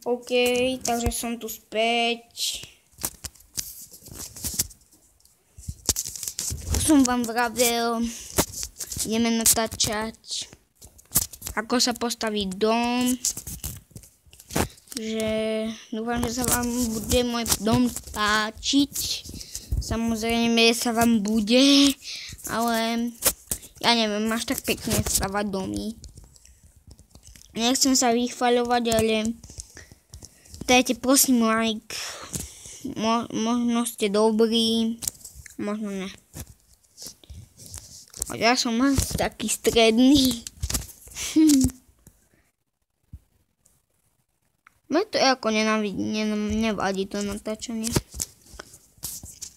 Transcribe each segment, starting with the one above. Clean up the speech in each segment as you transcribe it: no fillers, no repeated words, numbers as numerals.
OK, takže som tu späť. Som vám vravel, ideme natáčať, ako sa postaví dom. Že dúfam, že sa vám bude môj dom páčiť. Samozrejme sa vám bude, ale ja neviem, máš tak pekne stavať domy. Nechcem sa vychvaľovať, ale dajte prosím like. Možno ste dobrí, možno ne. A ja som asi taký stredný. Mne to ako nevadí to natáčanie.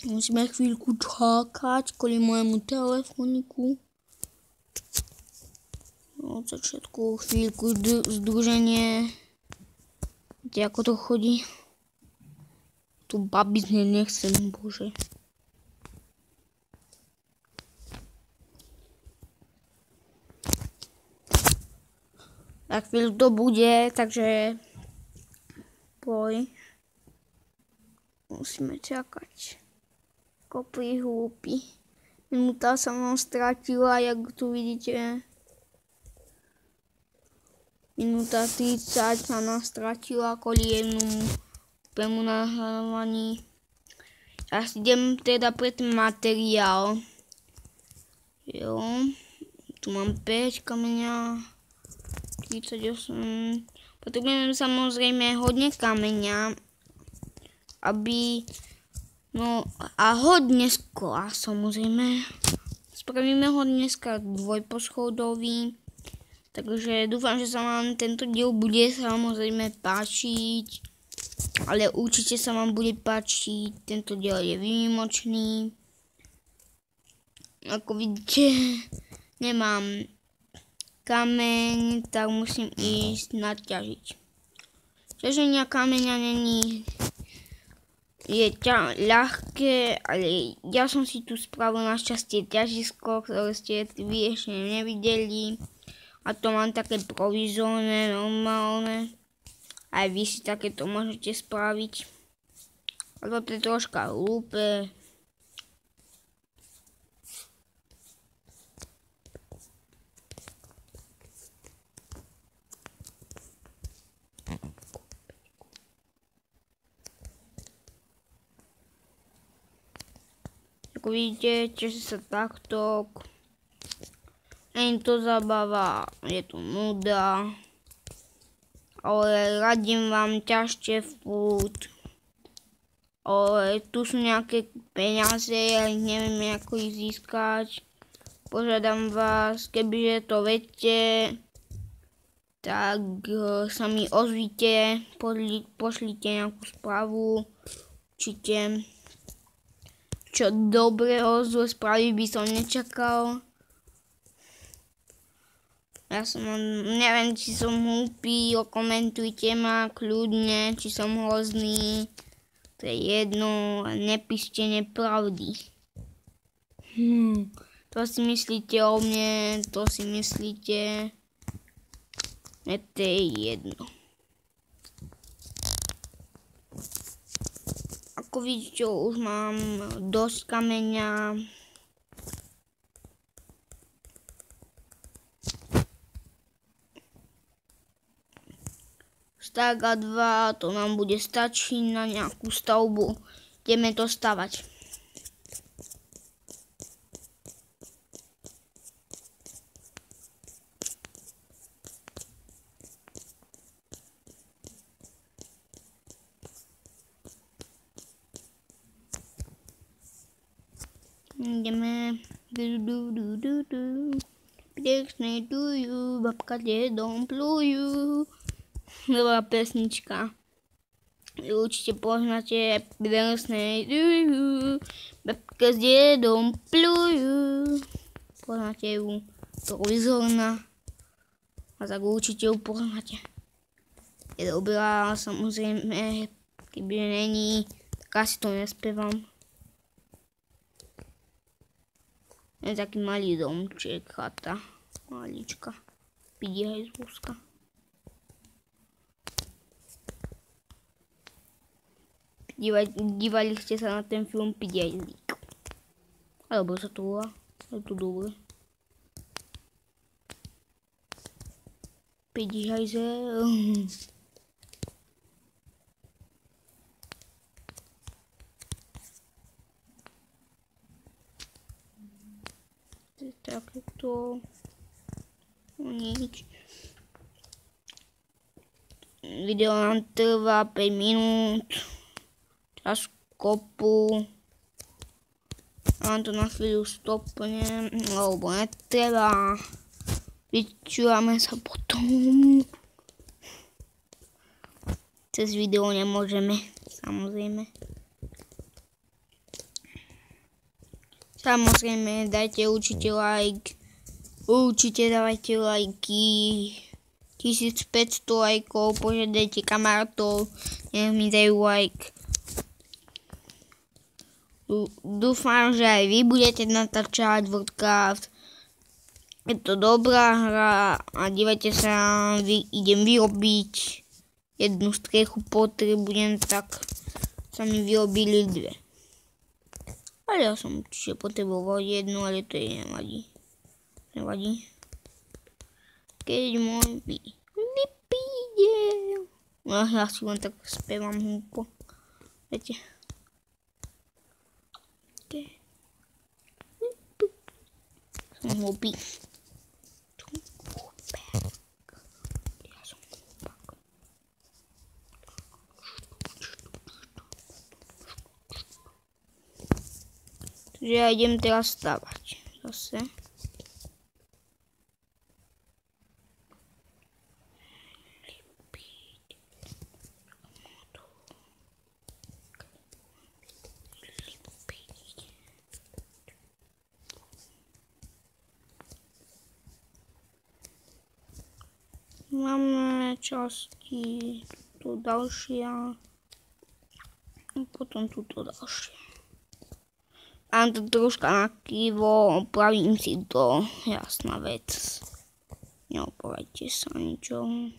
Musíme chvíľku čakať kvôli môjmu telefoniku. Od začiatku chvíľku združenie. Viete, ako to chodí? Tu babizne nechcem, bože. Tak chvíľu to bude, takže musíme čakať. Kopri hlúpi. Minúta sa nám stratila, jak tu vidíte. Minúta 30 sa nám stratila kvôli jednomu nahrávaní. Ja si idem teda pre ten materiál. Jo. Tu mám 5 kameňa. 38. Potrebujeme samozrejme hodne kameňa, aby a hodne skla samozrejme. Spravíme ho dneska dvojposchodový. Takže dúfam, že sa vám tento diel bude samozrejme páčiť. Ale určite sa vám bude páčiť. Tento diel je výnimočný. Ako vidíte, nemám kameň, tak musím ísť naťažiť. Ťaženia kameňa je ľahké, ale ja som si tu spravil našťastie ťažisko, ktoré ste vy ešte nevideli. A to mám také provizorné, normálne. Aj vy si takéto môžete spraviť. A toto je troška hlúpe. Ako vidíte, čiže sa takto. Nie je to zabava, je to nuda. Ale radím vám, ťažte furt. Ale tu sú nejaké peniaze, ja neviem ako ich získať. Požiadam vás, kebyže to viete, tak sa mi ozvite, pošlite nejakú správu, určite. Čo dobrého zle správy by som nečakal. Ja neviem, či som hlúpy, komentujte ma kľudne, či som hrozný. To je jedno, nepíšte nepravdy. To si myslíte o mne, to si myslíte. To je jedno. Ako vidíte, už mám dosť kameňa. Stack a 2, to nám bude stačiť na nejakú stavbu. Ideme to stavať. Ideme. Pekne dujú, babka dedom plujú. Nová pesnička. Určite poznáte. Pekne dujú, babka s dedom plujú. Poznáte ju. Provizorná. A tak určite ju poznáte. Je dobrá, samozrejme. Keby není, tak asi to nespievam. Je taký malý domček, chata, malička, vidí aj z úzka. Dívali ste sa na ten film Piť jazlík. Alebo sa to volá? Je to dobre. Piť jazlík. Takéto nič. Video nám trvá 5 minút. Čas kopu. Mám to na chvíľu stopnem, lebo netreba. Vyčúvame sa potom. Cez video nemôžeme, samozrejme. Samozrejme, dajte určite like. Určite dávajte lajky. 1500 lajkov, požiadajte kamarátov, nech mi dajú like. Dúfam, že aj vy budete natáčať Worldcraft. Je to dobrá hra a dívajte sa, idem vyrobiť jednu strechu, potrebujem, tak sa mi vyrobili dve. Ale ja som určite potreboval jednu, ale to je nevadí. Nevadí. Keď môj vypíde. No ja si len tak spievam hlúpo. Viete. Som hlúpy. Ja som hlúpak. Takže ja idem teraz stavať. Zase. Máme časti, tu ďalšia, a potom túto ďalšia. Mám to troška na krivo, opravím si to, jasná vec. Neopravajte sa ničom.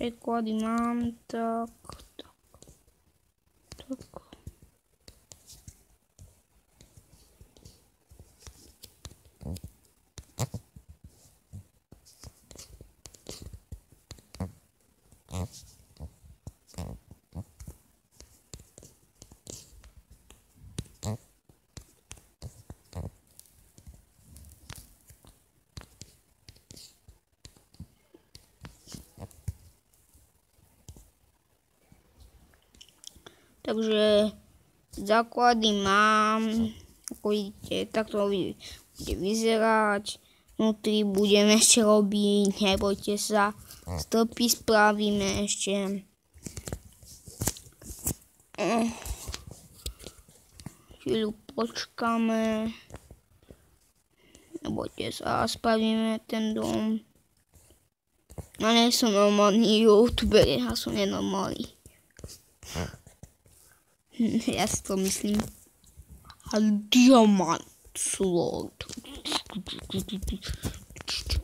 Preklady mám, tak. Takže základy mám, ako vidíte, takto bude vyzerať. Vnútri budeme ešte robiť, nebojte sa, stĺpy spravíme ešte. Chvíľu počkáme, nebojte sa, spravíme ten dom. Ja nie som normálny youtuber, ja som nenormálny. Ja si to myslím. A Diamant Sword.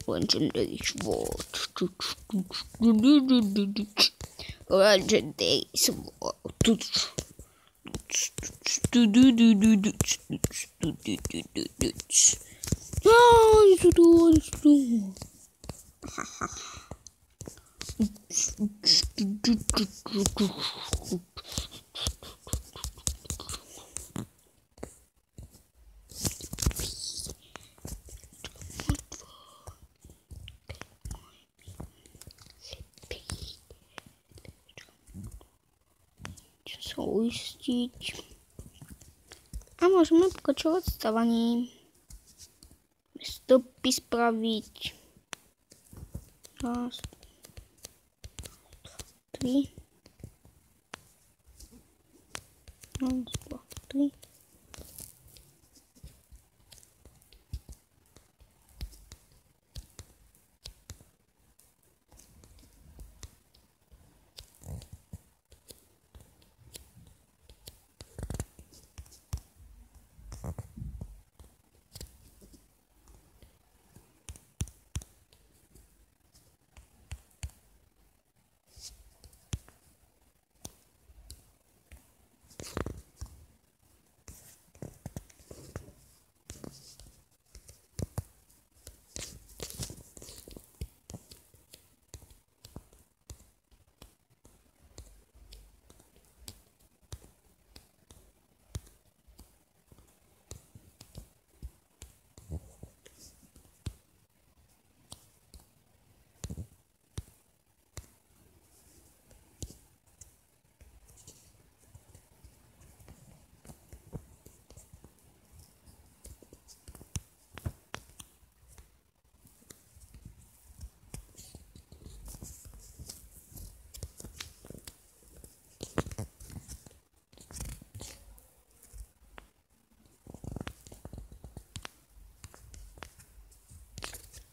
Legendary Sword. Legendary Sword. Uistiť. A môžeme pokračovať stavaním. Stĺpy spraviť. Raz, 3. Raz, 2, 3.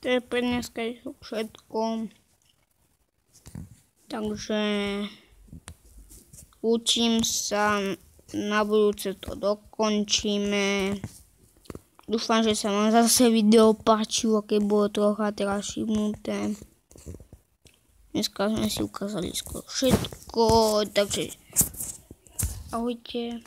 To je pre dneska všetko. Takže učím sa, na budúce to dokončíme. Dúfam, že sa vám zase video páčilo, keď bolo trocha teraz šibnuté. Dneska sme si ukázali skoro všetko, takže ahojte.